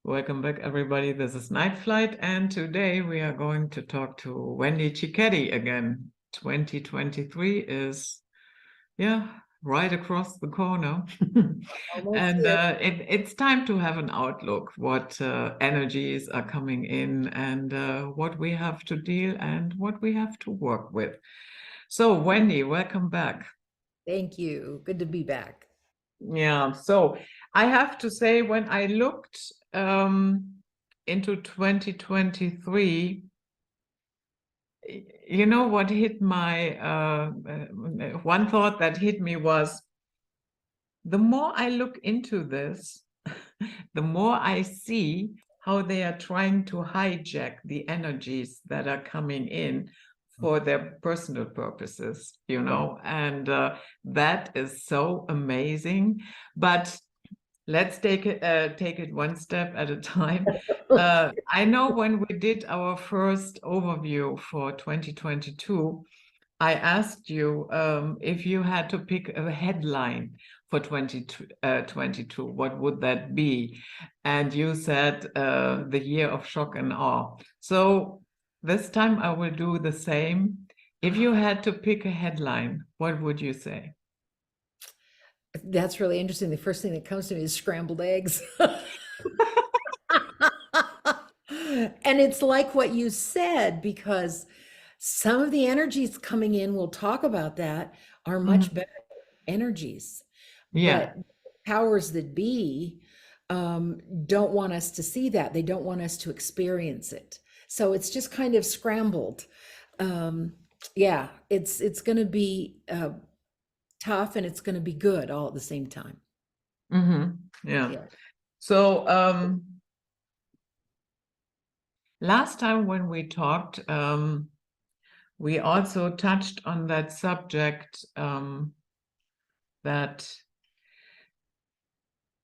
Welcome back, everybody. This is Night Flight, and today we are going to talk to Wendy Cicchetti again. 2023 is, right across the corner. Almost And here. it's time to have an outlook, what energies are coming in and what we have to deal and what we have to work with. So, Wendy, welcome back. Thank you. Good to be back. Yeah, so I have to say, when I looked into 2023, you know what hit my one thought that hit me was, the more I look into this, the more I see how they are trying to hijack the energies that are coming in for their personal purposes, and that is so amazing. But let's take it one step at a time. I know when we did our first overview for 2022, I asked you if you had to pick a headline for 2022, what would that be? And you said the year of shock and awe. So this time I will do the same. If you had to pick a headline, what would you say? That's really interesting. The first thing that comes to me is scrambled eggs. And it's like what you said, because some of the energies coming in, we'll talk about that, are much better energies. Yeah. But powers that be don't want us to see that. They don't want us to experience it. So it's just kind of scrambled. Yeah, it's going to be tough and it's going to be good all at the same time. Yeah. So last time when we talked, we also touched on that subject, that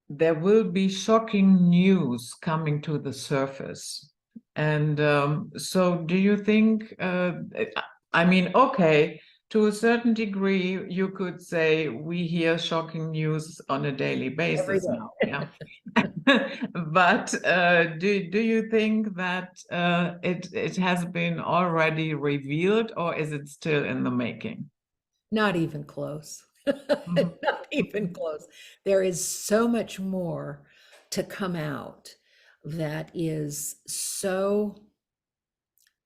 there will be shocking news coming to the surface. And so do you think, okay, to a certain degree, you could say we hear shocking news on a daily basis now. Yeah. But do you think that it has been already revealed, or is it still in the making? Not even close. Mhm. Not even close. There is so much more to come out that is so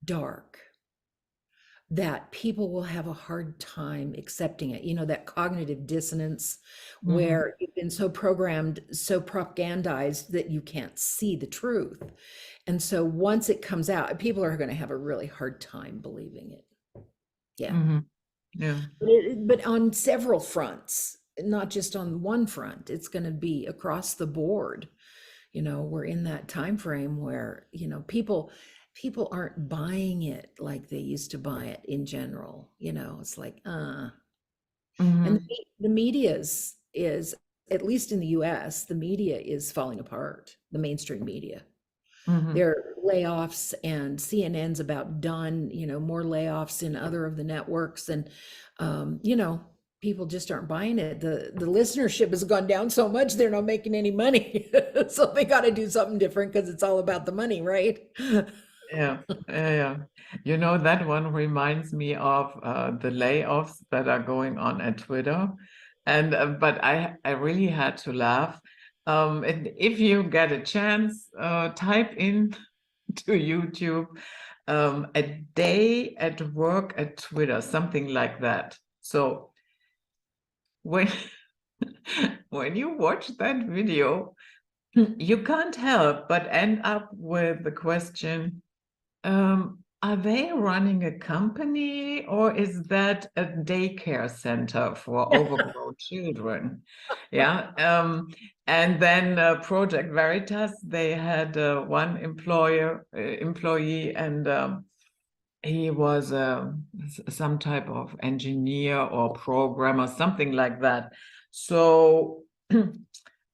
dark that people will have a hard time accepting it. You know, that cognitive dissonance where you've been so programmed, so propagandized that you can't see the truth. And so once it comes out, people are going to have a really hard time believing it. Yeah. Yeah. But on several fronts, not just on one front. It's going to be across the board. You know, we're in that time frame where, you know, people aren't buying it like they used to buy it in general. You know, it's like and the media is, at least in the US, the media is falling apart, the mainstream media. There are layoffs, and CNN's about done, you know, more layoffs in other of the networks. And, you know, people just aren't buying it. The listenership has gone down so much, they're not making any money. So they got to do something different because it's all about the money, right? Yeah. You know, that one reminds me of the layoffs that are going on at Twitter. And but I really had to laugh. And if you get a chance, type in to YouTube, a day at work at Twitter, something like that. So when when you watch that video, you can't help but end up with the question, are they running a company, or is that a daycare center for overgrown children? Yeah. And then Project Veritas, they had one employee, and he was some type of engineer or programmer, something like that. So,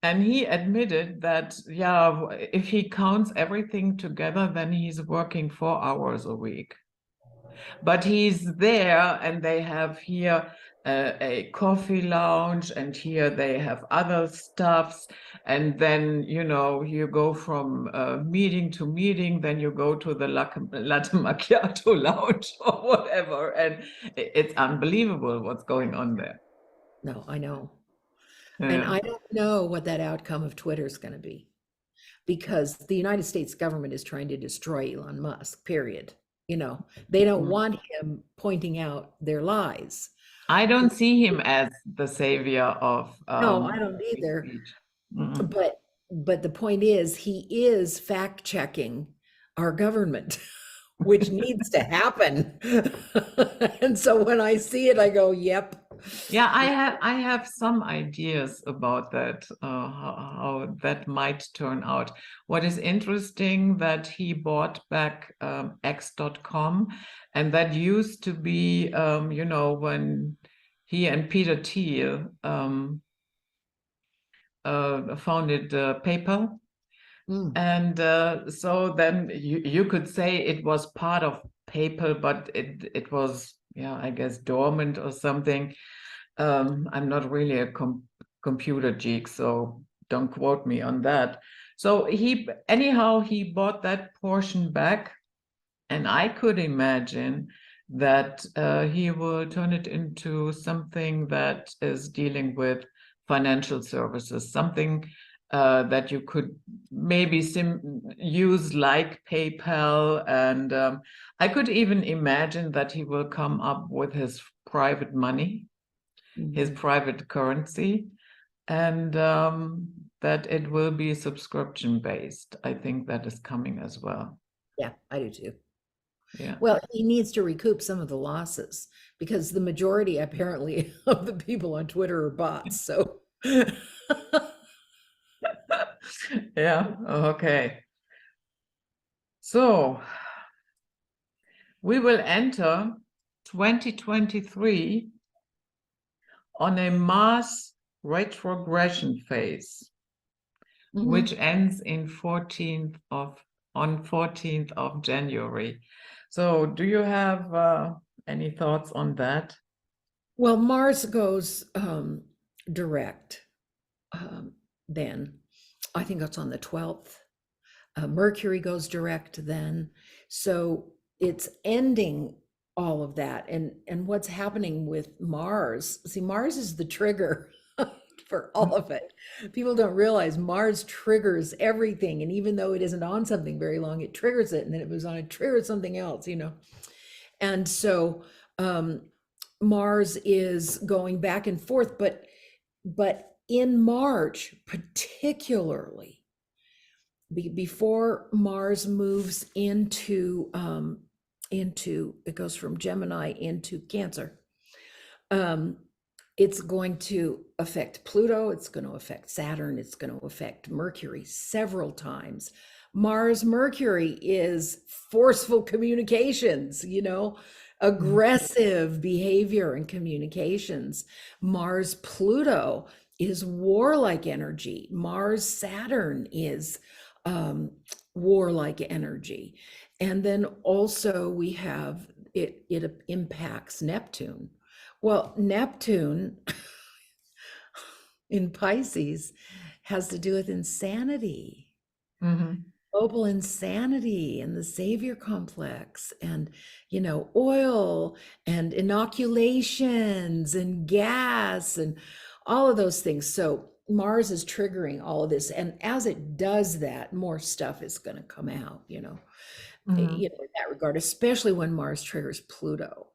and he admitted that, yeah, if he counts everything together, then he's working 4 hours a week. But he's there, and they have here a coffee lounge, and here they have other stuffs, and then you go from meeting to meeting, then you go to the latte macchiato lounge or whatever, and it's unbelievable what's going on there. No, I know. And Yeah. I don't know what that outcome of Twitter is going to be, because the United States government is trying to destroy Elon Musk, period. They don't Mm. want him pointing out their lies. I don't see him as the savior of No, I don't free either. speech. Mm. But the point is, he is fact checking our government, which needs to happen. And so when I see it, I go, yep. Yeah, I have some ideas about that, how that might turn out. What is interesting that he bought back X.com, and that used to be, when he and Peter Thiel founded PayPal. Mm. And so then you could say it was part of PayPal, but it was, yeah, I guess dormant or something. I'm not really a computer geek, so don't quote me on that. So anyhow, he bought that portion back, and I could imagine that he will turn it into something that is dealing with financial services, something that you could maybe use like PayPal. And I could even imagine that he will come up with his private money, his private currency, and that it will be subscription based. I think that is coming as well. Yeah, I do too. Yeah. Well, he needs to recoup some of the losses, because the majority apparently of the people on Twitter are bots. So Yeah, okay. So we will enter 2023 on a Mars retrogression phase, which ends on 14th of January. So do you have any thoughts on that? Well, Mars goes direct then. I think that's on the 12th. Mercury goes direct then. So it's ending all of that. And what's happening with Mars? See, Mars is the trigger for all of it. People don't realize Mars triggers everything. And even though it isn't on something very long, it triggers it. And then it moves on, it triggers something else. And so Mars is going back and forth, but in March, particularly, before Mars moves into it goes from Gemini into Cancer. It's going to affect Pluto, it's going to affect Saturn, it's going to affect Mercury several times. Mars Mercury is forceful communications, aggressive behavior and communications. Mars Pluto is warlike energy. Mars Saturn is warlike energy. And then also we have it impacts Neptune. Well, Neptune in Pisces has to do with insanity, global insanity, and the savior complex, and oil and inoculations and gas and all of those things. So Mars is triggering all of this, and as it does that, more stuff is going to come out, in that regard, especially when Mars triggers Pluto,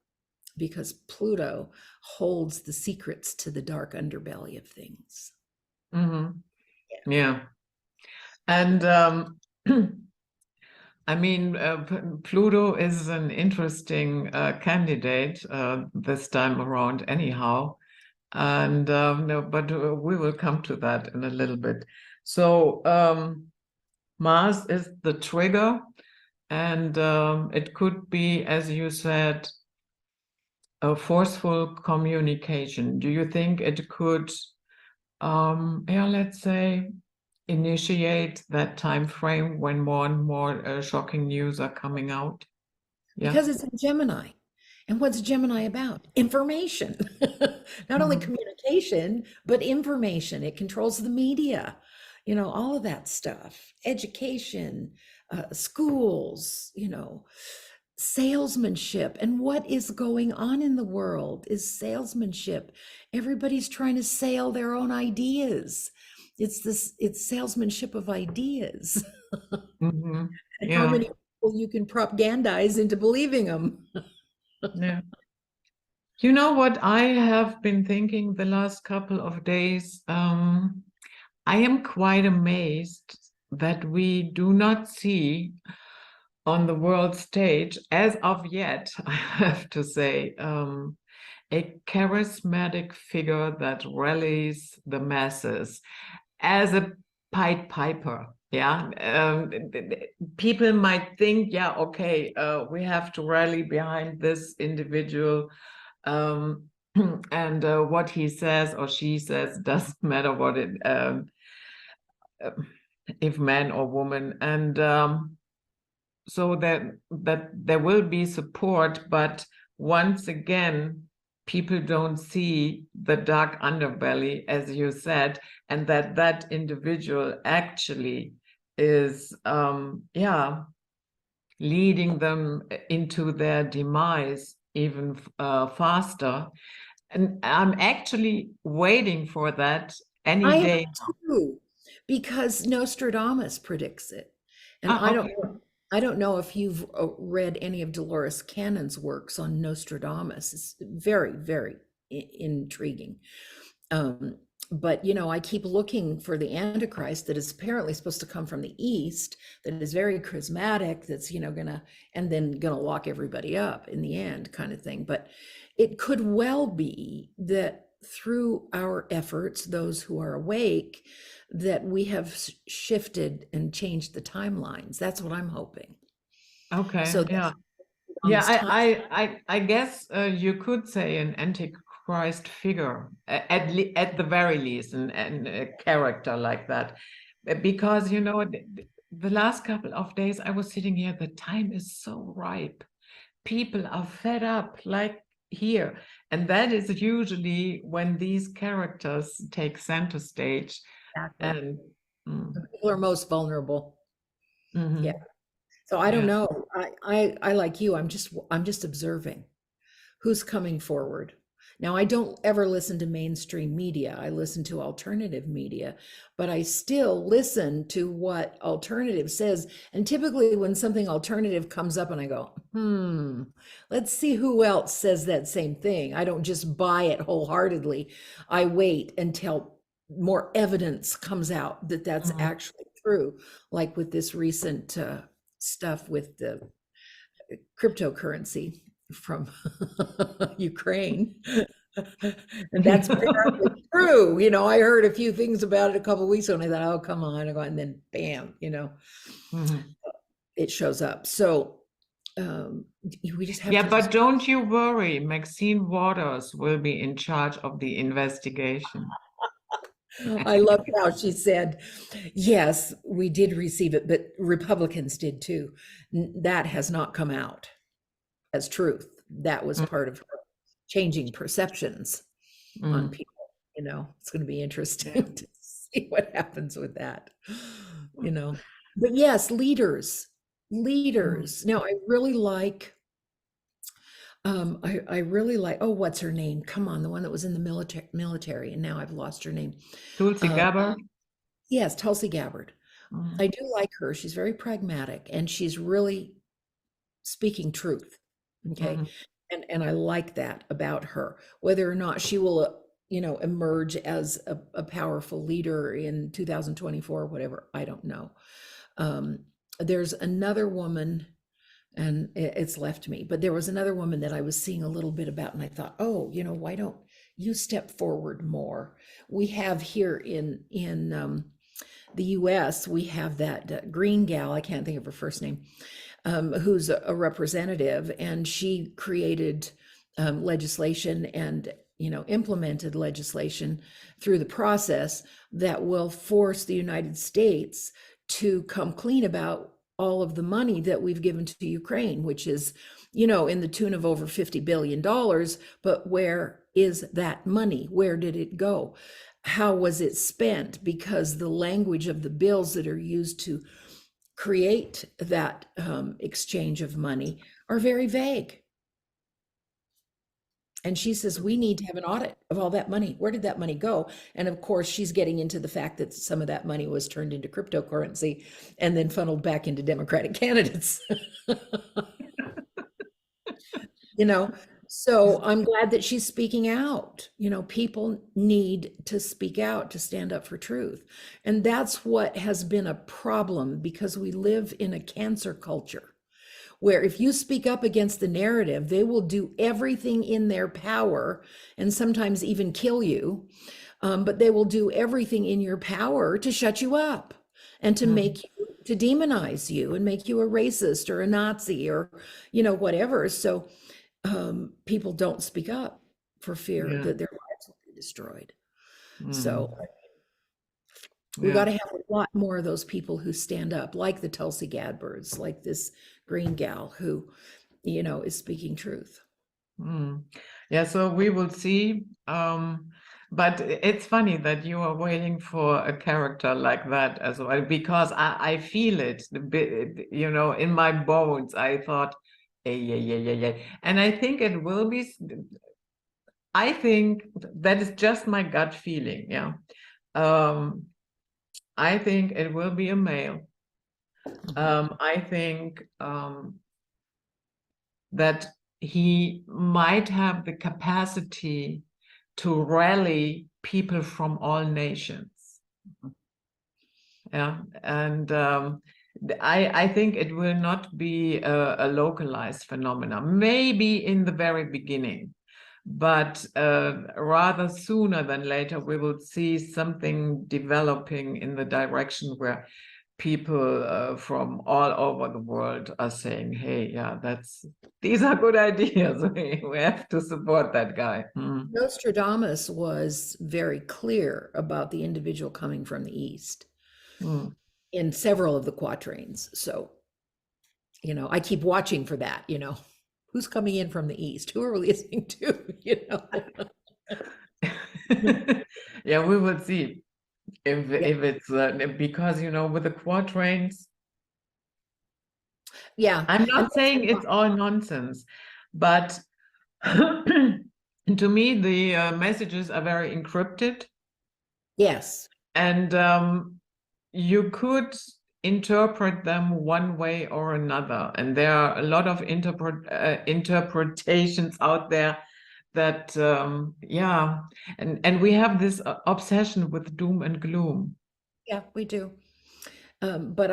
because Pluto holds the secrets to the dark underbelly of things. Yeah. And I mean, Pluto is an interesting candidate this time around anyhow. And no, but we will come to that in a little bit. So Mars is the trigger, and it could be, as you said, a forceful communication. Do you think it could, let's say, initiate that time frame when more and more shocking news are coming out? Because it's in Gemini. And what's Gemini about? Information. Not only Mhm. communication, but information. It controls the media, all of that stuff. Education, schools, salesmanship. And what is going on in the world is salesmanship. Everybody's trying to sell their own ideas. It's salesmanship of ideas. Mhm. And how Yeah, many people you can propagandize into believing them. yeah. You know what I have been thinking the last couple of days? I am quite amazed that we do not see on the world stage, as of yet, I have to say, a charismatic figure that rallies the masses as a Pied Piper. Yeah, people might think, yeah, okay, we have to rally behind this individual, and what he says or she says doesn't matter what it, uh, if man or woman, and so that there will be support, but once again, people don't see the dark underbelly, as you said, and that individual actually is, yeah, leading them into their demise even faster. And I'm actually waiting for that any I am day. too, because Nostradamus predicts it. And Ah, I don't okay. I don't know if you've read any of Dolores Cannon's works on Nostradamus. It's very, very intriguing. Um, but I keep looking for the Antichrist that is apparently supposed to come from the East, that is very charismatic, that's gonna and then gonna lock everybody up in the end, kind of thing. But it could well be that through our efforts, those who are awake, that we have shifted and changed the timelines. That's what I'm hoping. Okay, So yeah. that's on Yeah, this time. I guess you could say an antichrist figure at the very least, and a character like that, because the last couple of days I was sitting here. The time is so ripe. People are fed up, like here, and that is usually when these characters take center stage. Exactly. And mm, People are most vulnerable. Yeah. mhm, So I don't yeah, know. I like you. I'm just observing who's coming forward. Now, I don't ever listen to mainstream media. I listen to alternative media, but I still listen to what alternative says. And typically when something alternative comes up and I go, let's see who else says that same thing. I don't just buy it wholeheartedly. I wait until more evidence comes out that that's mhm. actually true, like with this recent stuff with the cryptocurrency from Ukraine. And that's apparently true. I heard a few things about it a couple of weeks ago and I thought, oh, come on. And then bam, Mhm. it shows up. So we just have Yeah, to but just, don't you worry, Maxine Waters will be in charge of the investigation. I loved how she said, yes, we did receive it, but Republicans did too. That has not come out as truth. That was Mm, part of her changing perceptions on mm, people. It's going to be yeah. interesting to see what happens with that. you know but yes, leaders, Mm. now I really like, oh, what's her name, come on, the one that was in the military and now I've lost her name. Tulsi uh Gabbard. yes, Tulsi Gabbard. Mm, I do like her. She's very pragmatic and she's really speaking truth. Okay. mhm. And I like that about her. Whether or not she will, emerge as a powerful leader in 2024 or whatever, I don't know. Um, there's another woman, and it's left me, but there was another woman that I was seeing a little bit about, and I thought, oh, why don't you step forward more? We have here in the U.S., we have that green gal. I can't think of her first name, who's a representative, and she created legislation and implemented legislation through the process that will force the United States to come clean about all of the money that we've given to Ukraine, which is, in the tune of over $50 billion. But where is that money? Where did it go? How was it spent? Because the language of the bills that are used to create that exchange of money are very vague. And she says, we need to have an audit of all that money. Where did that money go? And of course, she's getting into the fact that some of that money was turned into cryptocurrency and then funneled back into Democratic candidates. you know, so I'm glad that she's speaking out. People need to speak out, to stand up for truth. And that's what has been a problem, because we live in a cancer culture where if you speak up against the narrative, they will do everything in their power and sometimes even kill you. But they will do everything in your power to shut you up and to make you, to demonize you and make you a racist or a Nazi or, whatever. So people don't speak up for fear that their lives will be destroyed. So we got to have a lot more of those people who stand up, like the Tulsi Gabbard, like this green gal who, is speaking truth. Yeah, so we will see. But it's funny that you are waiting for a character like that as well, because I feel it, in my bones. I thought, yeah. And I think it will be, I think that is just my gut feeling. Yeah. I think it will be a male. I think that he might have the capacity to rally people from all nations. Yeah, and I think it will not be a localized phenomenon, maybe in the very beginning, but rather sooner than later, we will see something developing in the direction where people from all over the world are saying, hey, yeah, these are good ideas. We have to support that guy. Nostradamus was very clear about the individual coming from the East in several of the quatrains. So, I keep watching for that, who's coming in from the East? Who are we listening to, Yeah, we will see if it's because, with the quatrains, I'm not saying it's all nonsense, but to me, the messages are very encrypted. Yes. And you could interpret them one way or another. And there are a lot of interpretations out there that, and we have this obsession with doom and gloom. Yeah, we do. But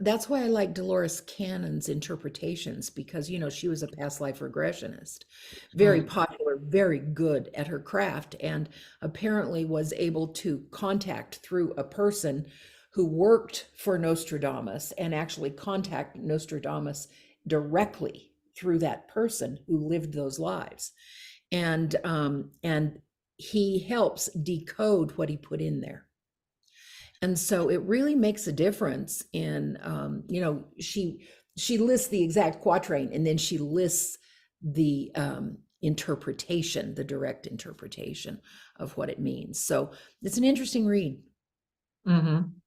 that's why I like Dolores Cannon's interpretations, because, she was a past life regressionist, very popular, very good at her craft, and apparently was able to contact through a person who worked for Nostradamus and actually contact Nostradamus directly through that person who lived those lives. And he helps decode what he put in there. And so it really makes a difference in, she lists the exact quatrain and then she lists the interpretation, the direct interpretation of what it means. So it's an interesting read.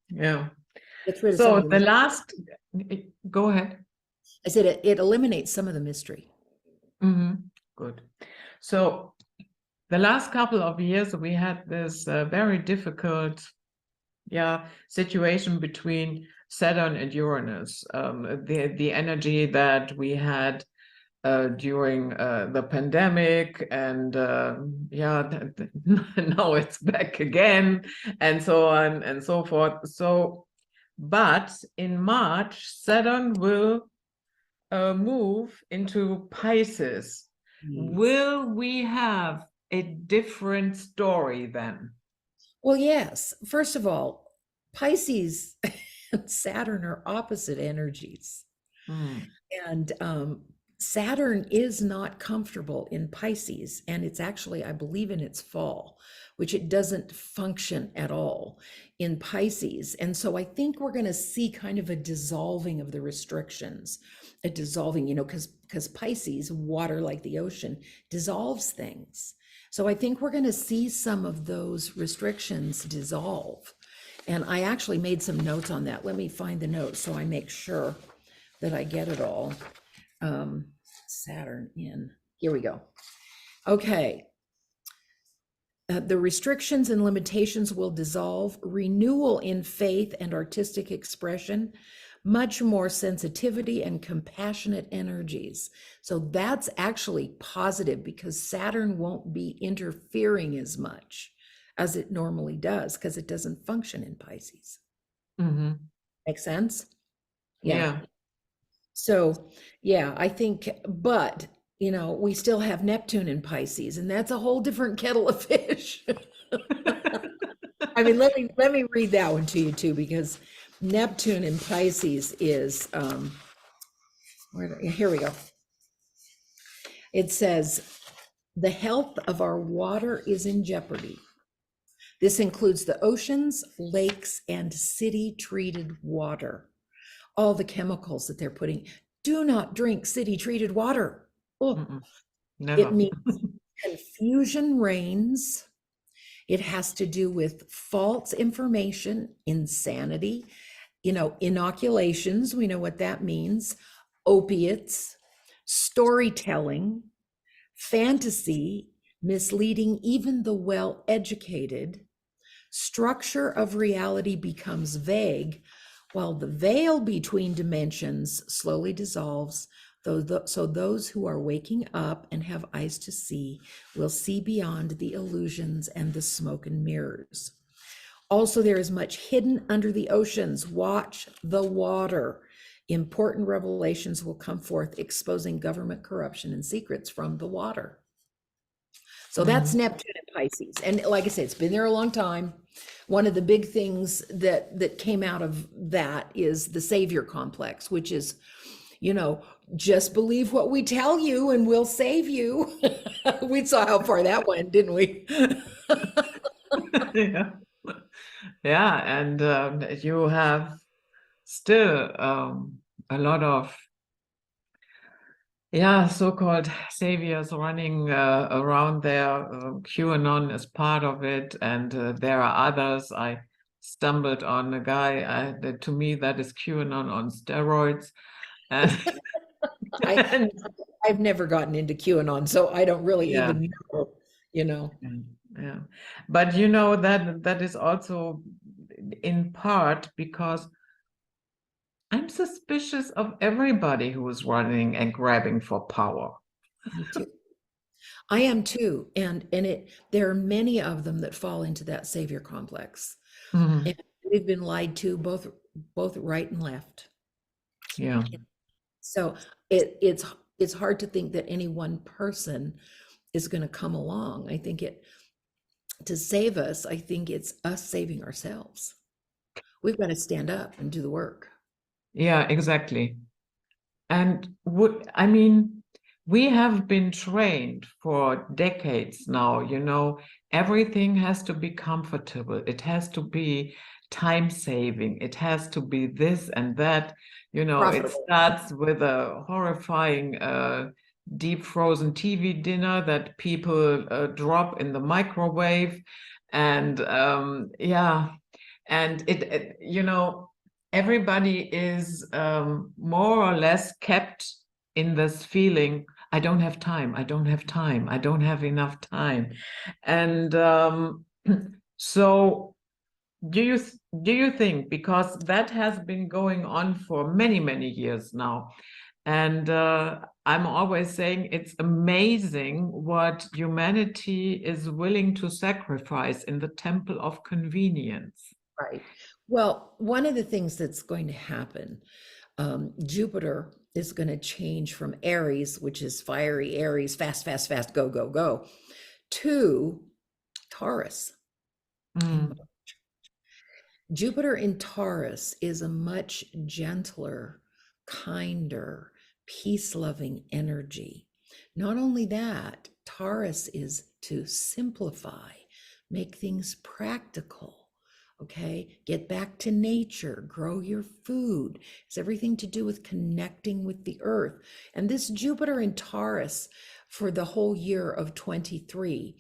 Yeah. So the last, go ahead. I said it eliminates some of the mystery. Good. So the last couple of years, we had this very difficult situation between Saturn and Uranus. The energy that we had during the pandemic, and now it's back again, and so on and so forth. So, but in March, Saturn will move into Pisces. Will we have a different story then? Well, yes. First of all, Pisces and Saturn are opposite energies. And Saturn is not comfortable in Pisces, and it's actually, I believe, in its fall, which it doesn't function at all in Pisces. And so I think we're going to see kind of a dissolving of the restrictions, a dissolving, because Pisces, water like the ocean, dissolves things. So I think we're going to see some of those restrictions dissolve. And I actually made some notes on that. Let me find the notes so I make sure that I get it all. Saturn in, here we go. Okay. The restrictions and limitations will dissolve, renewal in faith and artistic expression, much more sensitivity and compassionate energies. So that's actually positive because Saturn won't be interfering as much as it normally does because it doesn't function in Pisces. Mm-hmm. Make sense? Yeah. So, yeah, I think, but we still have Neptune in Pisces, and that's a whole different kettle of fish. I mean, let me read that one to you too, because Neptune in Pisces is here we go. It says, the health of our water is in jeopardy. This includes the oceans, lakes, and city treated water. All the chemicals that they're putting. Do not drink city treated water. Oh, Never. it means confusion reigns. It has to do with false information, insanity, inoculations. We know what that means. Opiates, storytelling, fantasy, misleading even the well-educated. Structure of reality becomes vague, while the veil between dimensions slowly dissolves. So those who are waking up and have eyes to see will see beyond the illusions and the smoke and mirrors. Also, there is much hidden under the oceans. Watch the water. Important revelations will come forth, exposing government corruption and secrets from the water. So that's Neptune and Pisces. And like I said, it's been there a long time. One of the big things that came out of that is the savior complex, which is, just believe what we tell you and we'll save you. We saw how far that went, didn't we? Yeah. Yeah. And you have still a lot of so-called saviors running around there. QAnon is part of it, and there are others. I stumbled on a guy. To me, that is QAnon on steroids. And, and I've never gotten into QAnon, so I don't really yeah, even know. yeah. But that is also in part because I'm suspicious of everybody who is running and grabbing for power. Me too. I am too, and there are many of them that fall into that savior complex. Mhm. And they've been lied to both right and left. Yeah. So it's hard to think that any one person is going to come along. I think to save us, I think it's us saving ourselves. We've got to stand up and do the work. Yeah, exactly. And we have been trained for decades now, everything has to be comfortable. It has to be time saving. It has to be this and that. It Profitable. starts with a horrifying deep frozen TV dinner that people drop in the microwave. And and everybody is more or less kept in this feeling, I don't have time, I don't have time, I don't have enough time. And so do you think, because that has been going on for many, many years now, and I'm always saying it's amazing what humanity is willing to sacrifice in the temple of convenience. Right. Well, one of the things that's going to happen, Jupiter is going to change from Aries, which is fiery Aries, fast, fast, fast, go, go, go, to Taurus. Jupiter in Taurus is a much gentler, kinder, peace-loving energy. Not only that, Taurus is to simplify, make things practical. Okay, get back to nature, grow your food. It's everything to do with connecting with the earth. And this Jupiter in Taurus for the whole year of 23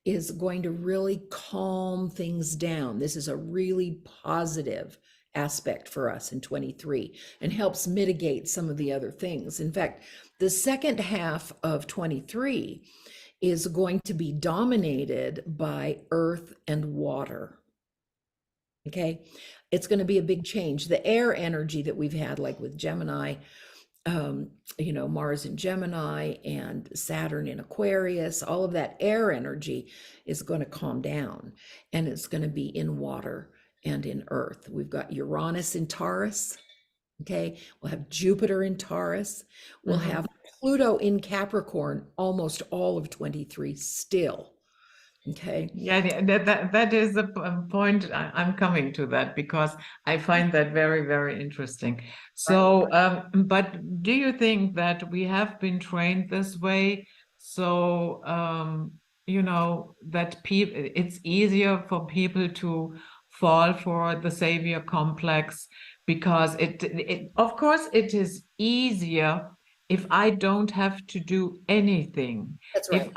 is going to really calm things down. This is a really positive aspect for us in 23 and helps mitigate some of the other things. In fact, the second half of 23 is going to be dominated by earth and water. Okay, it's going to be a big change. The air energy that we've had, like with Gemini, Mars in Gemini and Saturn in Aquarius, all of that air energy is going to calm down, and it's going to be in water and in earth. We've got Uranus in Taurus. Okay, we'll have Jupiter in Taurus. We'll have Pluto in Capricorn almost all of 23 still. Okay. Yeah, that is the point. I'm coming to that because I find that very, very interesting. So, but do you think that we have been trained this way? So, that it's easier for people to fall for the savior complex because of course, it is easier if I don't have to do anything. That's right.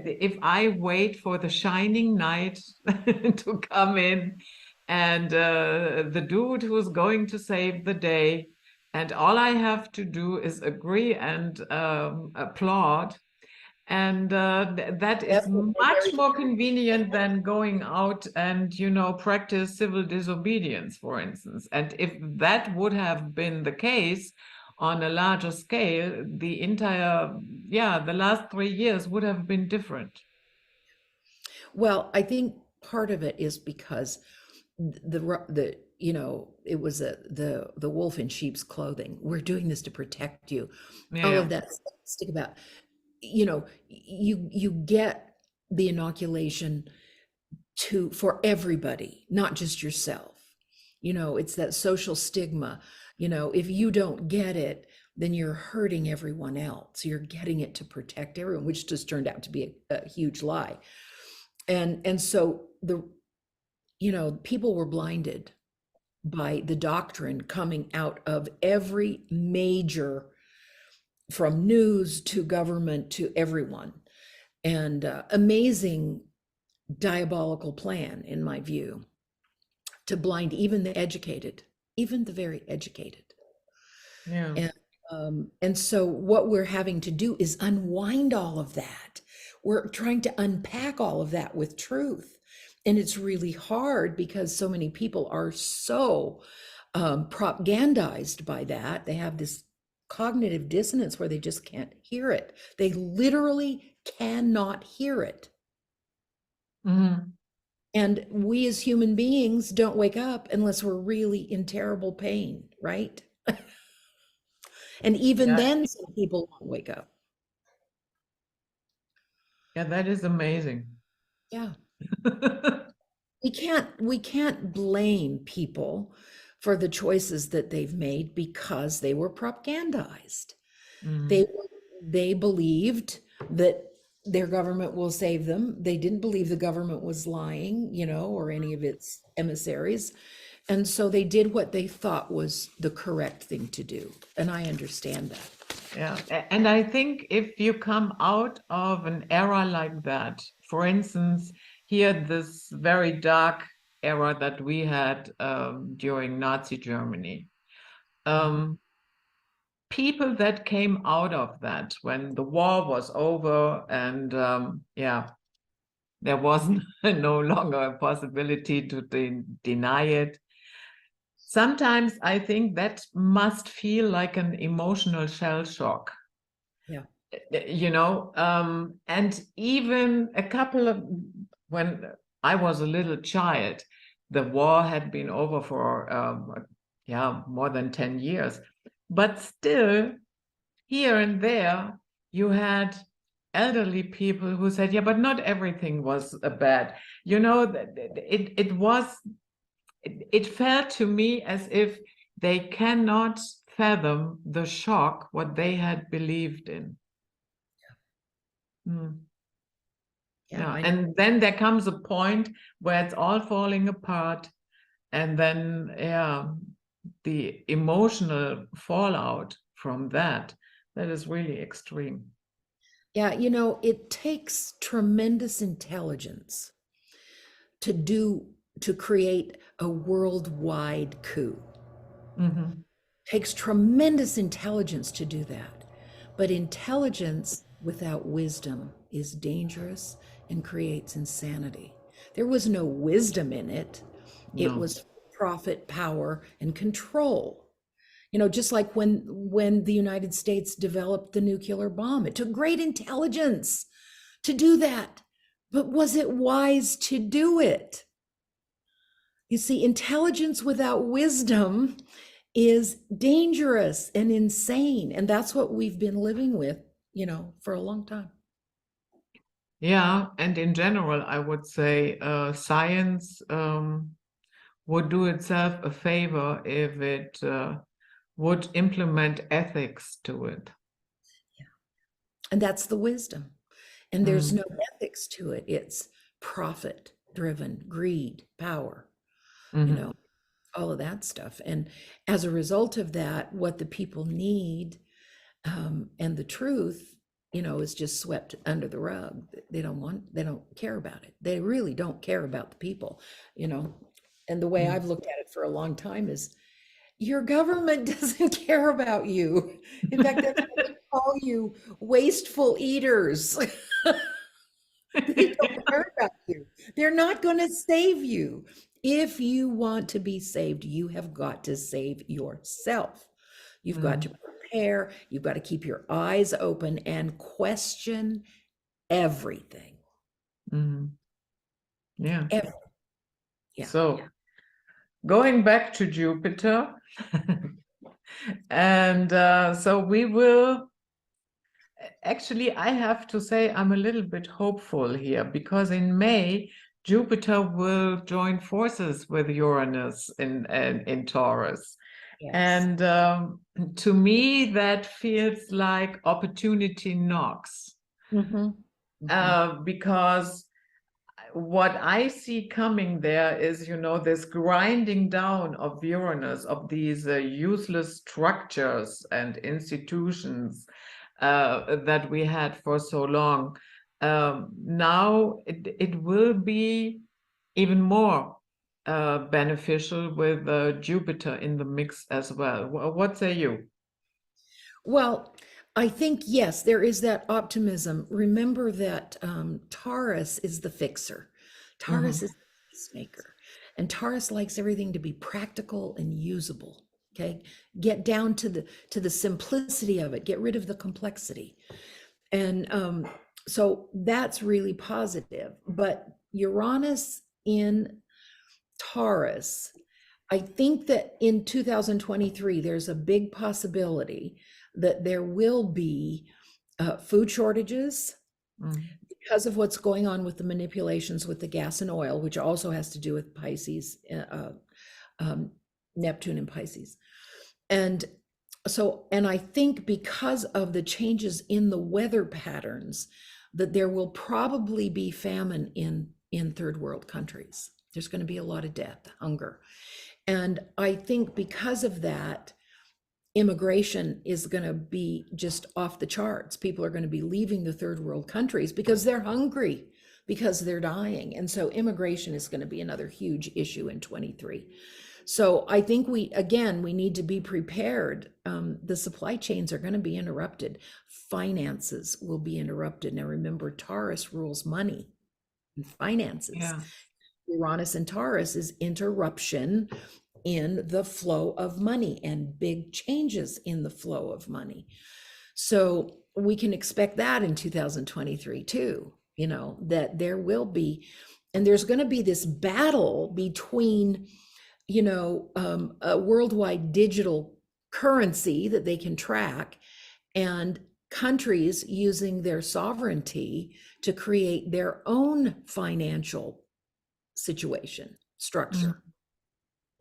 If I wait for the shining knight to come in and the dude who's going to save the day, and all I have to do is agree and applaud, and that is much more convenient than going out and practice civil disobedience, for instance. And if that would have been the case on a larger scale, the last 3 years would have been different. Well, I think part of it is because it was the wolf in sheep's clothing. We're doing this to protect you. All of that stick about, you get the inoculation for everybody, not just yourself. It's that social stigma. If you don't get it, then you're hurting everyone else. You're getting it to protect everyone, which just turned out to be a huge lie. And so people were blinded by the doctrine coming out of every major, from news to government to everyone, and amazing diabolical plan, in my view, to blind even the educated, even the very educated. Yeah. And so what we're having to do is unwind all of that. We're trying to unpack all of that with truth. And it's really hard because so many people are so propagandized by that. They have this cognitive dissonance where they just can't hear it. They literally cannot hear it. And we as human beings don't wake up unless we're really in terrible pain, right? And even then, some people won't wake up. Yeah, that is amazing. Yeah. We can't blame people for the choices that they've made because they were propagandized. They believed that their government will save them. They didn't believe the government was lying, or any of its emissaries. And so they did what they thought was the correct thing to do. And I understand that. Yeah. And I think if you come out of an era like that, for instance, here, this very dark era that we had during Nazi Germany, people that came out of that when the war was over and there was no longer a possibility to deny it. Sometimes I think that must feel like an emotional shell shock. Yeah. And even when I was a little child, the war had been over for more than 10 years. But still, here and there, you had elderly people who said, yeah, but not everything was bad. It felt to me as if they cannot fathom the shock, what they had believed in. Yeah. I know. And then there comes a point where it's all falling apart. And then, yeah, the emotional fallout from that is really extreme. Yeah, it takes tremendous intelligence to create a worldwide coup. Mm-hmm. Takes tremendous intelligence to do that. But intelligence without wisdom is dangerous and creates insanity. There was no wisdom in it. It No, was profit, power, and control. Just like when the United States developed the nuclear bomb, it took great intelligence to do that. But was it wise to do it? You see, intelligence without wisdom is dangerous and insane. And that's what we've been living with, for a long time. yeah, and in general, I would say science would do itself a favor if it would implement ethics to it. And that's the wisdom. And there's Mm, no ethics to it. It's profit driven, greed, power, you mhm, know, all of that stuff. And as a result of that, what the people need and the truth, is just swept under the rug. They don't care about it. They really don't care about the people, you know. And the way mm. I've looked at it for a long time is your government doesn't care about you. In fact, that's what they call you, wasteful eaters. They don't care about you. They're not going to save you. If you want to be saved, you have got to save yourself. You've got to Mm, prepare. You've got to keep your eyes open and question everything. mm. Yeah. Every, yeah. So going back to Jupiter, and so we will. Actually, I have to say I'm a little bit hopeful here because in May, Jupiter will join forces with Uranus in Taurus. Yes. And to me, that feels like opportunity knocks Mm-hmm. Mm-hmm. because what I see coming there is, this grinding down of Uranus, of these useless structures and institutions that we had for so long. Now it will be even more beneficial with Jupiter in the mix as well. What say you? Well, I think, yes, there is that optimism. Remember that Taurus is the fixer. Taurus Mhm. is the peacemaker. And Taurus likes everything to be practical and usable. Okay. Get down to the simplicity of it, get rid of the complexity. And so that's really positive. But Uranus in Taurus, I think that in 2023, there's a big possibility that there will be food shortages Mm. because of what's going on with the manipulations with the gas and oil, which also has to do with Pisces, um, Neptune and Pisces. And and I think because of the changes in the weather patterns, that there will probably be famine in third world countries. There's going to be a lot of death, hunger. And I think because of that, immigration is going to be just off the charts. People are going to be leaving the third world countries because they're hungry, because they're dying. And so immigration is going to be another huge issue in 23. So I think we need to be prepared. The supply chains are going to be interrupted. Finances will be interrupted. Now remember, Taurus rules money and finances. Yeah. Uranus and Taurus is interruption in the flow of money and big changes in the flow of money. So we can expect that in 2023 too, that there will be, and there's going to be this battle between, a worldwide digital currency that they can track and countries using their sovereignty to create their own financial situation structure.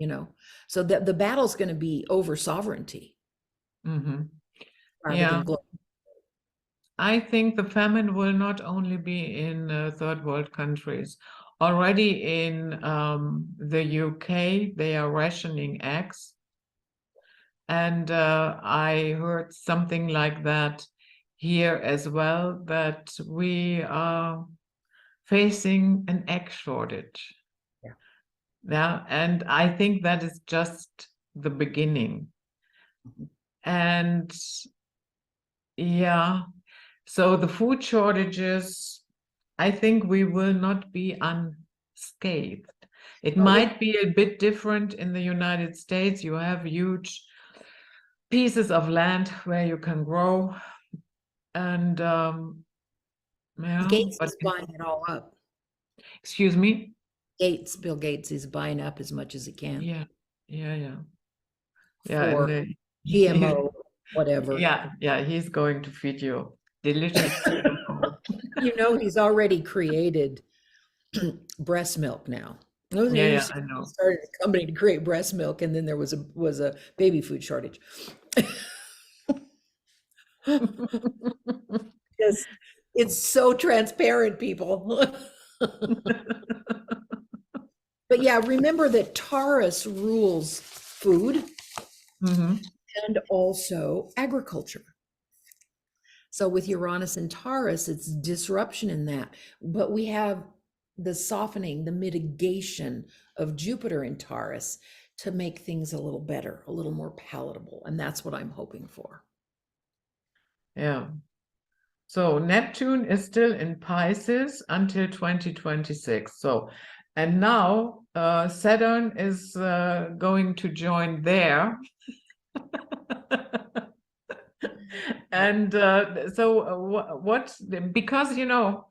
Mm. So that the battle's going to be over sovereignty Mm-hmm. rather than Yeah. global. I think the famine will not only be in third world countries. Already in the UK, they are rationing eggs. And I heard something like that here as well, that we are facing an egg shortage. Yeah. Yeah, and I think that is just the beginning. And yeah, so the food shortages, I think we will not be unscathed. It might be a bit different in the United States. You have huge pieces of land where you can grow, and yeah, Gates but is buying it all up. excuse me. Bill Gates is buying up as much as he can Yeah, yeah. for And GMO, whatever. yeah, he's going to feed you delicious GMO. You know, he's already created breast milk now. Those Yeah, he I know. started a company to create breast milk, and then there was a baby food shortage. Yes, it's so transparent, people. But yeah, remember that Taurus rules food and also agriculture. So with Uranus and Taurus, it's disruption in that. But we have the softening, the mitigation of Jupiter in Taurus to make things a little better, a little more palatable. And that's what I'm hoping for. Yeah. So Neptune is still in Pisces until 2026. So, and now Saturn is going to join there. And so what, because, you know,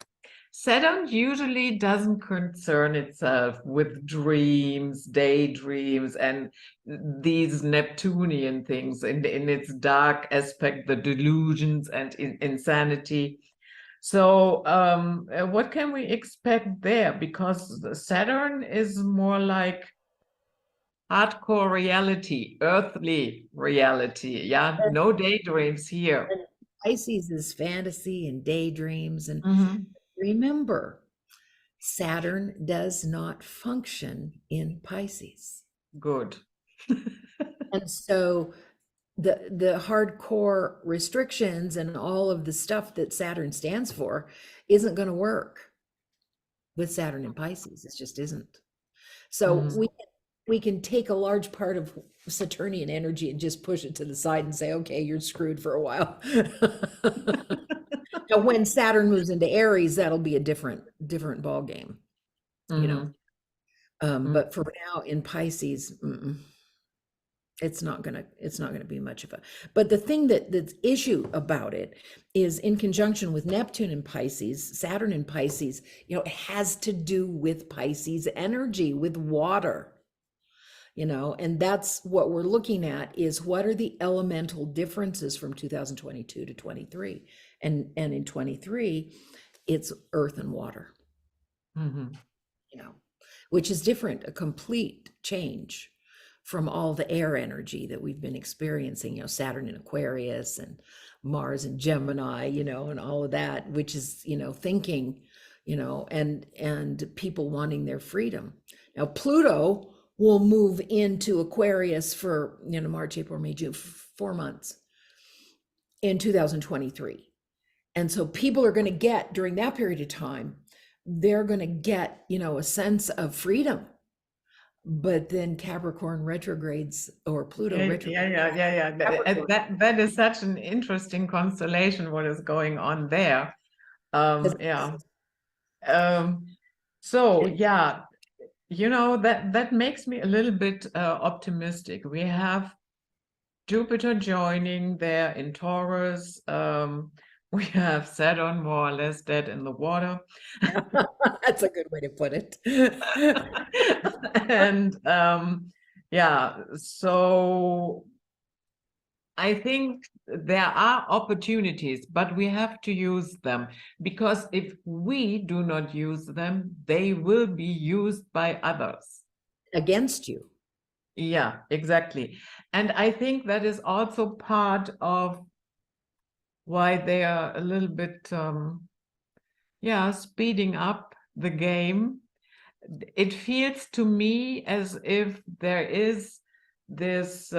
Saturn usually doesn't concern itself with dreams, daydreams, and these Neptunian things in its dark aspect, the delusions and insanity. So what can we expect there? Because Saturn is more like hardcore reality, earthly reality. Yeah, no daydreams here. And Pisces is fantasy and daydreams. And remember, Saturn does not function in Pisces. Good. And so the hardcore restrictions and all of the stuff that Saturn stands for isn't going to work with Saturn in Pisces. It just isn't. So we can take a large part of Saturnian energy and just push it to the side and say, okay, you're screwed for a while. Now, when Saturn moves into Aries, that'll be a different ball game, you know. But for now in Pisces, it's not gonna be much of a. But the thing that's issue about it is, in conjunction with Neptune in Pisces, Saturn in Pisces, you know, it has to do with Pisces energy, with water. You know, and that's what we're looking at, is what are the elemental differences from 2022 to 23, and in 23 it's earth and water. You know, which is different, a complete change from all the air energy that we've been experiencing, you know, Saturn in Aquarius and Mars in Gemini, you know, and all of that, which is, you know, thinking, you know, and people wanting their freedom. Now Pluto will move into Aquarius for, you know, March, April, May, June, 4 months in 2023. And so people are going to get, during that period of time, they're going to get, you know, a sense of freedom. But then Capricorn retrogrades, or Pluto retrogrades. Yeah. That is such an interesting constellation, what is going on there. Yeah. So yeah, you know, that makes me a little bit optimistic. We have Jupiter joining there in Taurus. We have Saturn more or less dead in the water. That's a good way to put it. And yeah, so I think there are opportunities, but we have to use them, because if we do not use them, they will be used by others. Against you. Yeah, exactly. And I think that is also part of why they are a little bit, speeding up the game. It feels to me as if there is this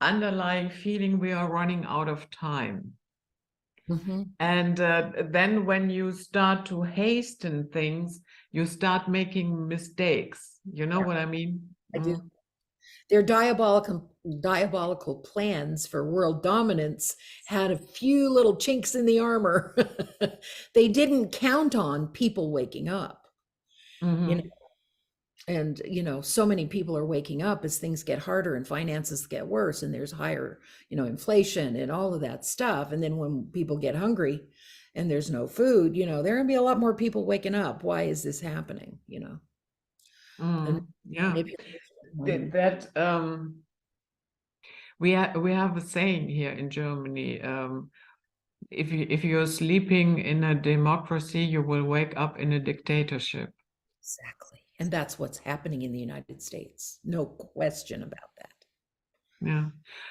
underlying feeling we are running out of time. And then when you start to hasten things, you start making mistakes. You know what I mean? I do. Their diabolical plans for world dominance had a few little chinks in the armor. They didn't count on people waking up. You know, and so many people are waking up as things get harder and finances get worse and there's higher inflation and all of that stuff. And then when people get hungry and there's no food, there are going to be a lot more people waking up. Why is this happening? And that we have a saying here in Germany, if you're sleeping in a democracy, you will wake up in a dictatorship. Exactly. And that's what's happening in the United States. No question about that. Yeah.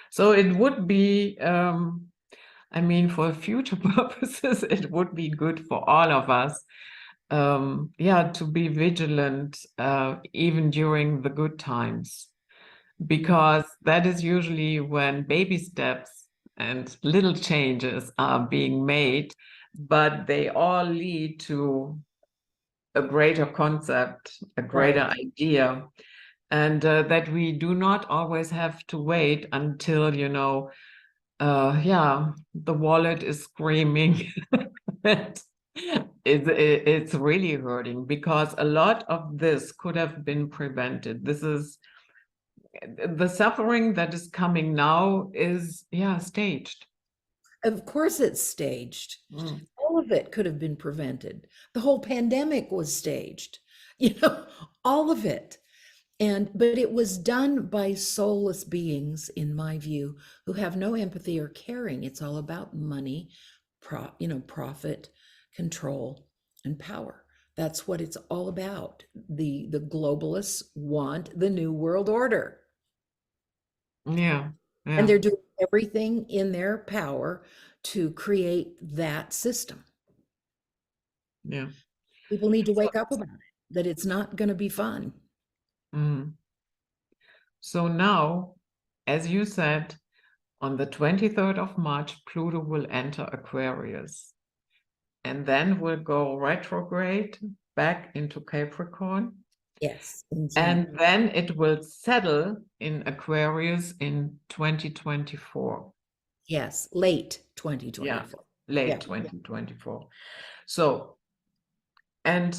So it would be, for future purposes, it would be good for all of us, to be vigilant, even during the good times, because that is usually when baby steps and little changes are being made, but they all lead to a greater concept, a greater idea, and that we do not always have to wait until, the wallet is screaming. It's really hurting, because a lot of this could have been prevented. This is the suffering that is coming now is staged. Of course it's staged. All of it could have been prevented. The whole pandemic was staged, all of it. But it was done by soulless beings, in my view, who have no empathy or caring. It's all about money, profit, control, and power. That's what it's all about. The globalists want the new world order. Yeah. And they're doing everything in their power to create that system. Yeah. People need to wake up about it, that it's not going to be fun. So now, as you said, on the 23rd of March, Pluto will enter Aquarius, and then will go retrograde back into Capricorn. Yes. And then it will settle in Aquarius in 2024. Yes, late 2024. Yeah, late 2024. So, and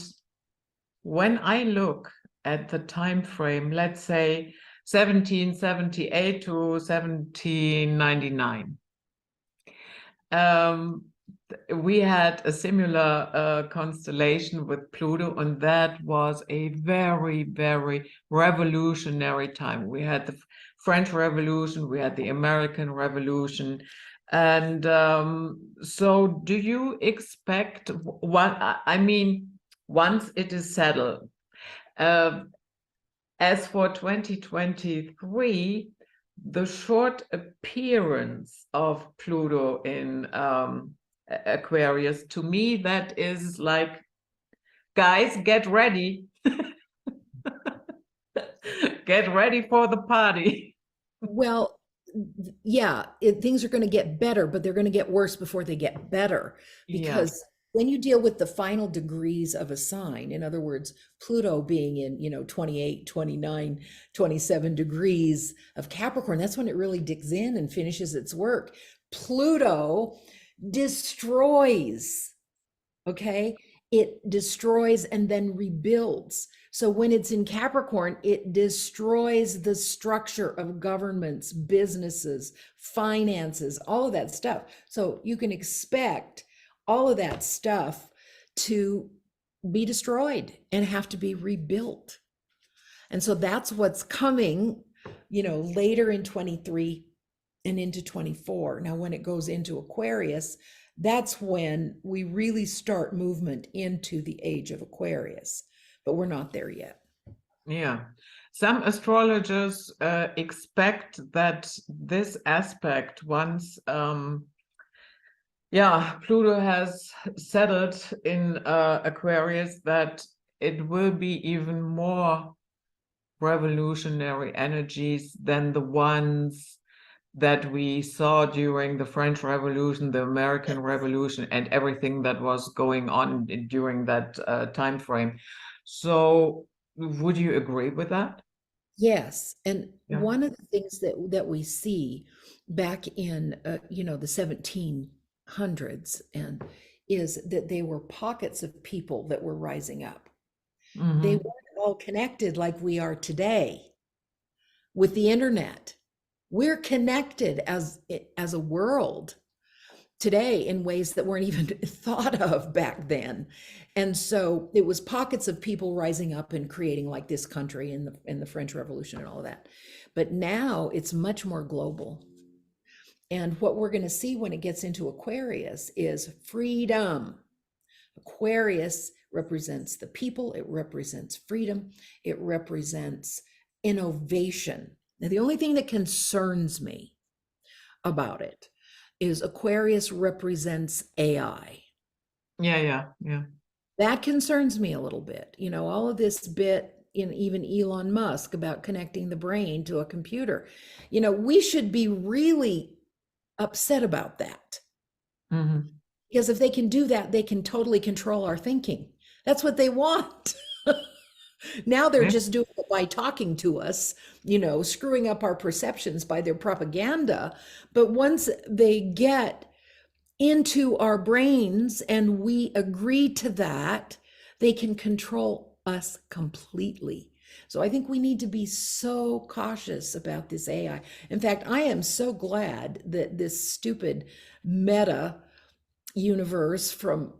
when I look at the time frame, let's say 1778 to 1799, we had a similar constellation with Pluto, and that was a very, very revolutionary time. We had the French Revolution, we had the American Revolution. And so do you expect once it is settled, as for 2023, the short appearance of Pluto in Aquarius, to me, that is like, guys, get ready. Get ready for the party. Well, yeah, things are going to get better, but they're going to get worse before they get better. Because when you deal with the final degrees of a sign, in other words, Pluto being in, 28, 29, 27 degrees of Capricorn, that's when it really digs in and finishes its work. Pluto destroys, okay? It destroys and then rebuilds. So when it's in Capricorn, it destroys the structure of governments, businesses, finances, all of that stuff. So you can expect all of that stuff to be destroyed and have to be rebuilt. And so that's what's coming, later in 23 and into 24. Now, when it goes into Aquarius, that's when we really start movement into the age of Aquarius, but we're not there yet. Yeah. Some astrologers expect that this aspect, once Yeah, Pluto has settled in Aquarius, that it will be even more revolutionary energies than the ones that we saw during the French Revolution, the American Revolution, and everything that was going on during that time frame. So, would you agree with that? Yes, and Yeah. one of the things that we see back in the 1700s and is that they were pockets of people that were rising up. They Mm-hmm. weren't all connected like we are today with the internet. We're connected as a world today in ways that weren't even thought of back then. And so it was pockets of people rising up and creating like this country in the French Revolution and all of that. But now it's much more global. And what we're going to see when it gets into Aquarius is freedom. Aquarius represents the people, it represents freedom, it represents innovation. Now, the only thing that concerns me about it is Aquarius represents AI. Yeah. That concerns me a little bit. All of this bit in even Elon Musk about connecting the brain to a computer. We should be really upset about that. Mm-hmm. Because if they can do that, they can totally control our thinking. That's what they want. Now they're Yeah. just doing it by talking to us, screwing up our perceptions by their propaganda. But once they get into our brains and we agree to that, they can control us completely. So I think we need to be so cautious about this AI. In fact, I am so glad that this stupid meta universe from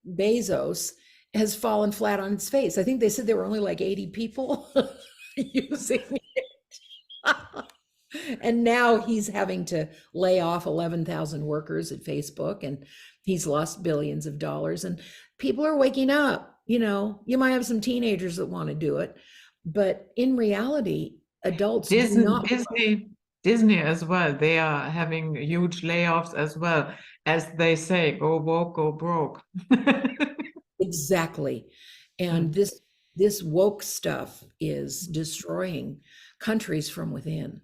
Bezos has fallen flat on its face. I think they said there were only like 80 people using it. And now he's having to lay off 11,000 workers at Facebook, and he's lost billions of dollars. And people are waking up. You might have some teenagers that want to do it, but in reality, adults do Disney, not. Disney, Disney as well. They are having huge layoffs as well, as they say, go woke, go broke. Exactly. And Mm, this woke stuff is destroying countries from within.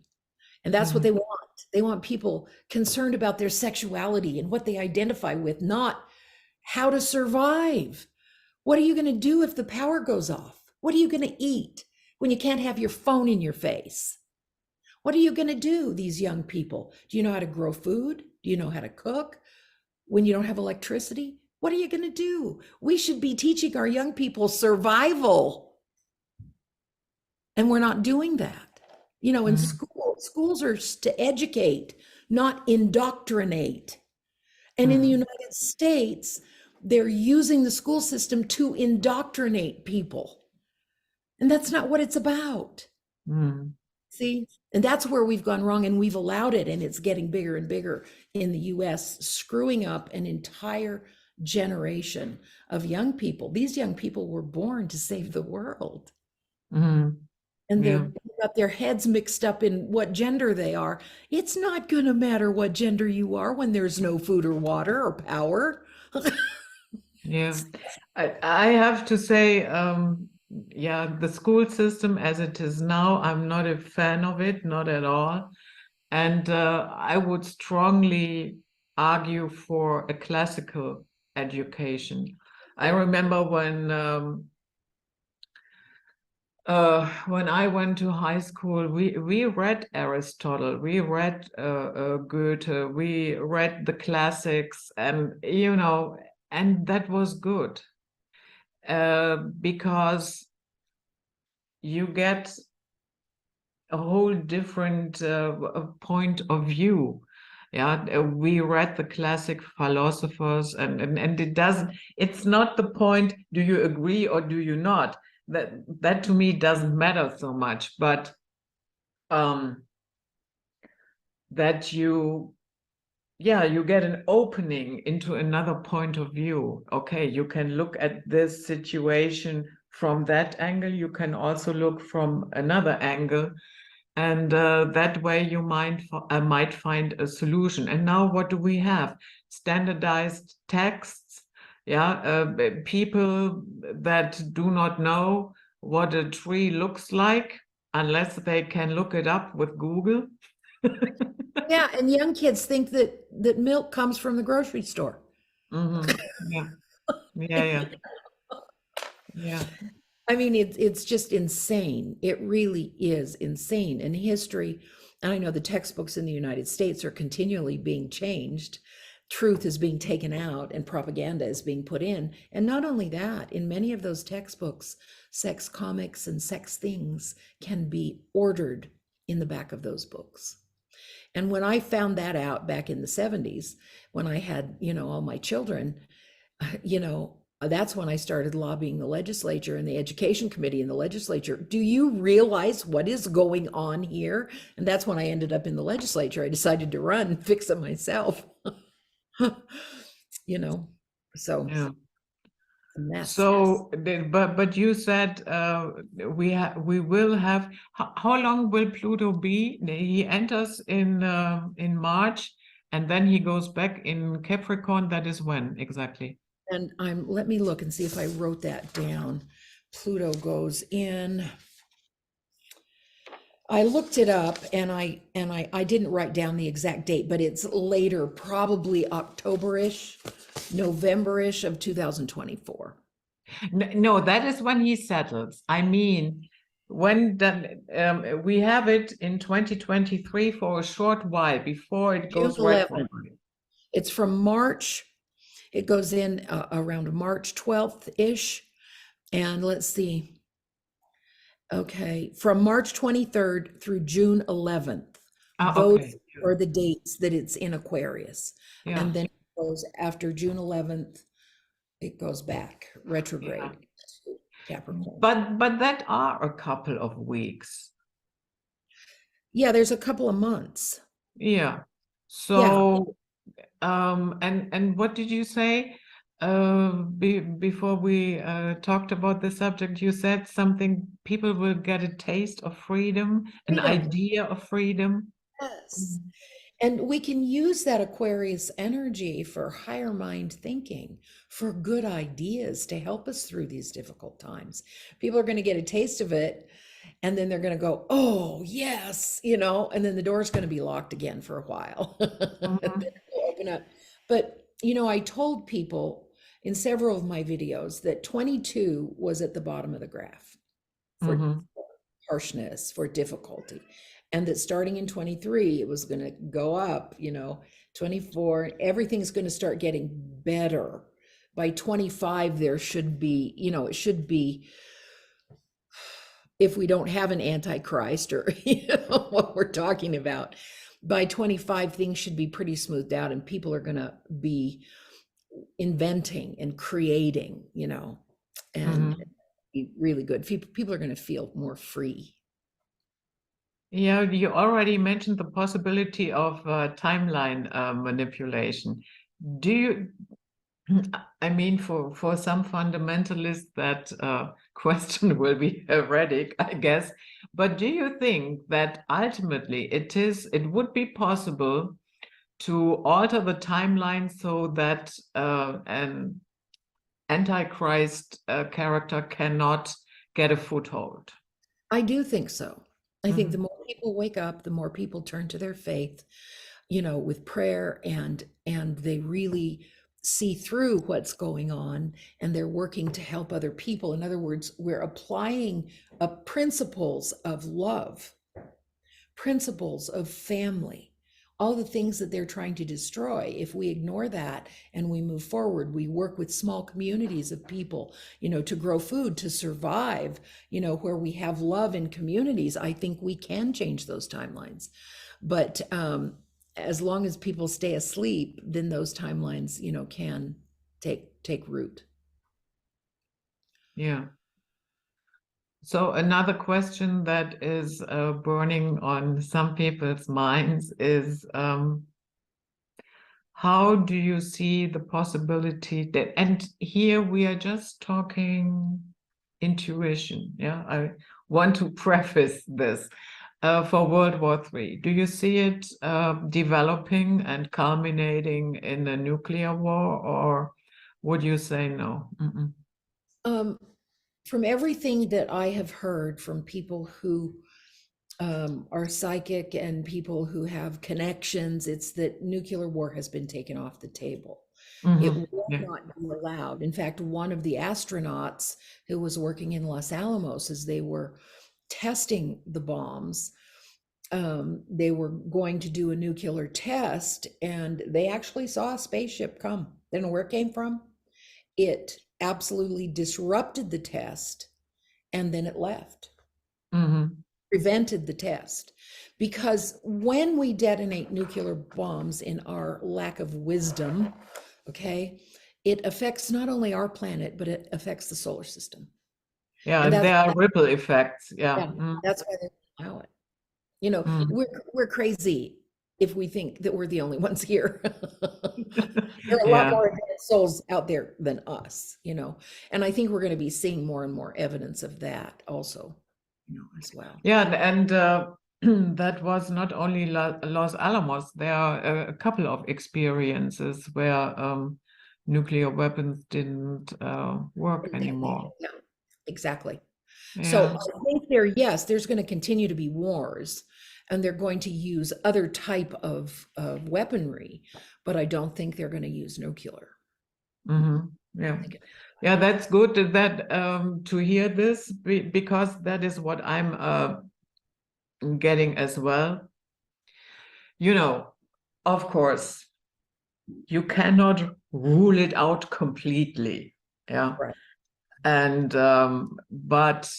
And that's what mm, they want. They want people concerned about their sexuality and what they identify with, not how to survive. What are you going to do if the power goes off? What are you going to eat when you can't have your phone in your face? What are you going to do, these young people? Do you know how to grow food? Do you know how to cook when you don't have electricity? What are you going to do? We should be teaching our young people survival. And we're not doing that. In mm, schools are to educate, not indoctrinate. And in the mm, United States, they're using the school system to indoctrinate people. And that's not what it's about. mm, See? And that's where we've gone wrong, and we've allowed it, and it's getting bigger and bigger in the US, screwing up an entire generation of young people. These young people were born to save the world. mm. And Yeah. they're got their heads mixed up in what gender they are. It's not going to matter what gender you are when there's no food or water or power. Yeah, I have to say, yeah, the school system as it is now, I'm not a fan of it, not at all. And I would strongly argue for a classical education. I remember when I went to high school, we read Aristotle, we read Goethe, we read the classics, and and that was good. Because you get a whole different point of view. Yeah, we read the classic philosophers, and it's not the point, do you agree or do you not? That to me doesn't matter so much, but um, that you get an opening into another point of view. Okay, you can look at this situation from that angle. You can also look from another angle. And that way you might find a solution. And now what do we have? Standardized texts. Yeah, people that do not know what a tree looks like unless they can look it up with Google. Yeah, and young kids think that milk comes from the grocery store. Yeah, yeah, yeah, yeah. I mean, it's just insane. It really is insane. And history, and I know the textbooks in the United States are continually being changed. Truth is being taken out and propaganda is being put in. And not only that, in many of those textbooks, sex comics and sex things can be ordered in the back of those books. And when I found that out back in the 70s, when I had, all my children, that's when I started lobbying the legislature and the education committee in the legislature. Do you realize what is going on here? And that's when I ended up in the legislature. I decided to run and fix it myself. So Yeah. a mess. So, but you said we will have. How long will Pluto be? He enters in March, and then he goes back in Capricorn. That is when exactly? And let me look and see if I wrote that down. Pluto goes in. I looked it up and I didn't write down the exact date, but it's later, probably October-ish, November-ish of 2024. No, that is when he settles. I mean, when we have it in 2023 for a short while before it goes June 11th. retrograde. It's from March. It goes in around March 12th-ish. And let's see. Okay, from March 23rd through June 11th. Those Okay. are the dates that it's in Aquarius. Yeah. And then it goes after June 11th, it goes back retrograde to Capricorn. But that are a couple of weeks. Yeah, there's a couple of months. Yeah. So, and what did you say? Before we talked about the subject, you said something, people will get a taste of freedom, an idea of freedom. Yes. And we can use that Aquarius energy for higher mind thinking, for good ideas to help us through these difficult times. People are going to get a taste of it and then they're going to go, oh, yes, and then the door's going to be locked again for a while. And then it'll open up. But, I told people in several of my videos that 22 was at the bottom of the graph for harshness, for difficulty. And that starting in 23, it was going to go up, 24, everything's going to start getting better. By 25, there should be, it should be, if we don't have an antichrist or what we're talking about, by 25, things should be pretty smoothed out and people are going to be inventing and creating, and be really good. People are going to feel more free. Yeah, you already mentioned the possibility of timeline manipulation. Do you, I mean, for some fundamentalists, that question will be heretic, I guess. But do you think that ultimately it would be possible to alter the timeline so that an antichrist character cannot get a foothold? I do think so. I think the more people wake up, the more people turn to their faith, with prayer and they really see through what's going on and they're working to help other people. In other words, we're applying principles of love, principles of family, all the things that they're trying to destroy. If we ignore that and we move forward, we work with small communities of people, to grow food, to survive, where we have love in communities, I think we can change those timelines. But as long as people stay asleep, then those timelines, can take root. Yeah. So another question that is burning on some people's minds is how do you see the possibility that, and here we are just talking intuition, yeah, I want to preface this. for World War III? Do you see it developing and culminating in a nuclear war, or would you say no? Mm-mm. From everything that I have heard from people who are psychic and people who have connections, it's that nuclear war has been taken off the table. It Mm-hmm. will Yeah. not be allowed. In fact, one of the astronauts who was working in Los Alamos as they were testing the bombs, they were going to do a nuclear test, and they actually saw a spaceship come. They don't know where it came from. It absolutely disrupted the test, and then it left, Mm-hmm. prevented the test. Because when we detonate nuclear bombs in our lack of wisdom, okay, it affects not only our planet, but it affects the solar system. Yeah, And and that's, there are ripple effects. Yeah. yeah, Mm. that's why they allow it. You know, Mm. we're crazy if we think that we're the only ones here. There are a lot Yeah. more advanced souls out there than us, you know. And I think we're going to be seeing more and more evidence of that also, you know, as well. Yeah, and that was not only Los Alamos. There are a couple of experiences where nuclear weapons didn't work anymore. Yeah, exactly. So Yeah. I think yes, there's going to continue to be wars, and they're going to use other type of weaponry, but I don't think they're going to use nuclear. Mm-hmm. Yeah. Yeah, that's good that to hear this because that is what I'm getting as well. You know, of course, you cannot rule it out completely. Yeah. Right. And but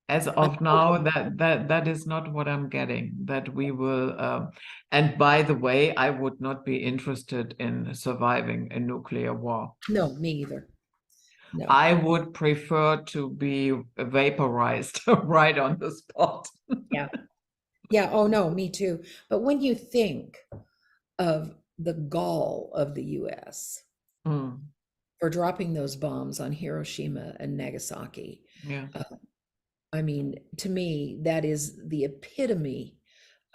as of now, that is not what I'm getting, that we will and by the way, I would not be interested in surviving a nuclear war. No, me either. No. I would prefer to be vaporized right on the spot. Yeah. Yeah. Oh, no, me too. But when you think of the gall of the US Mm, for dropping those bombs on Hiroshima and Nagasaki, yeah. I mean, to me, that is the epitome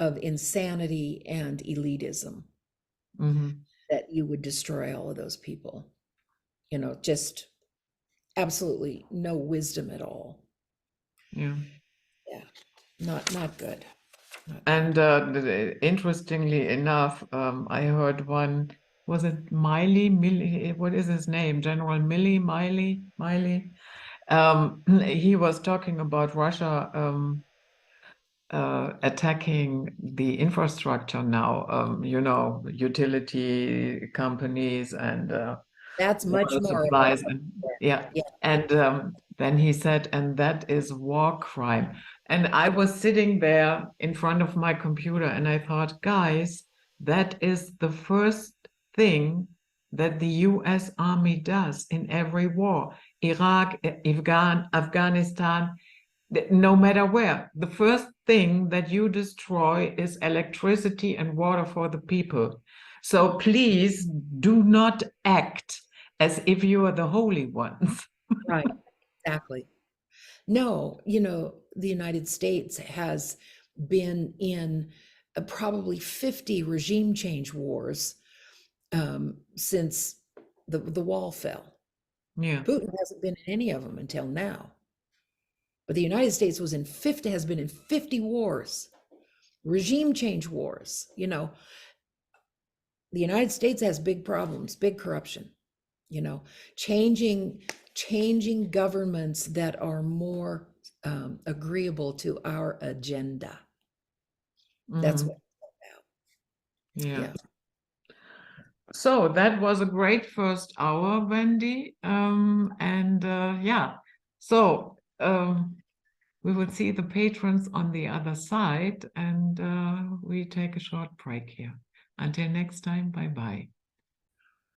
of insanity and elitism, Mm-hmm. that you would destroy all of those people. You know, just absolutely no wisdom at all. Yeah. Yeah. Not good. Not good. And interestingly enough, I heard one, was it Miley? What is his name? General Miley? He was talking about Russia attacking the infrastructure now, you know, utility companies and That's much water more supplies. And yeah. yeah. And then he said, and that is war crime. And I was sitting there in front of my computer and I thought, guys, that is the first thing that the US Army does in every war. Iraq, Afghanistan, no matter where. The first thing that you destroy is electricity and water for the people. So please do not act as if you are the holy ones. Right. Exactly. No, you know, the United States has been in probably 50 regime change wars since the wall fell. Yeah. Putin hasn't been in any of them until now. But the United States has been in 50 wars, regime change wars. You know, the United States has big problems, big corruption, you know, changing governments that are more agreeable to our agenda. That's Mhm. what it's about. Yeah. Yeah. So that was a great first hour, Wendy. Yeah, so we will see the patrons on the other side, and we take a short break here. Until next time, bye bye.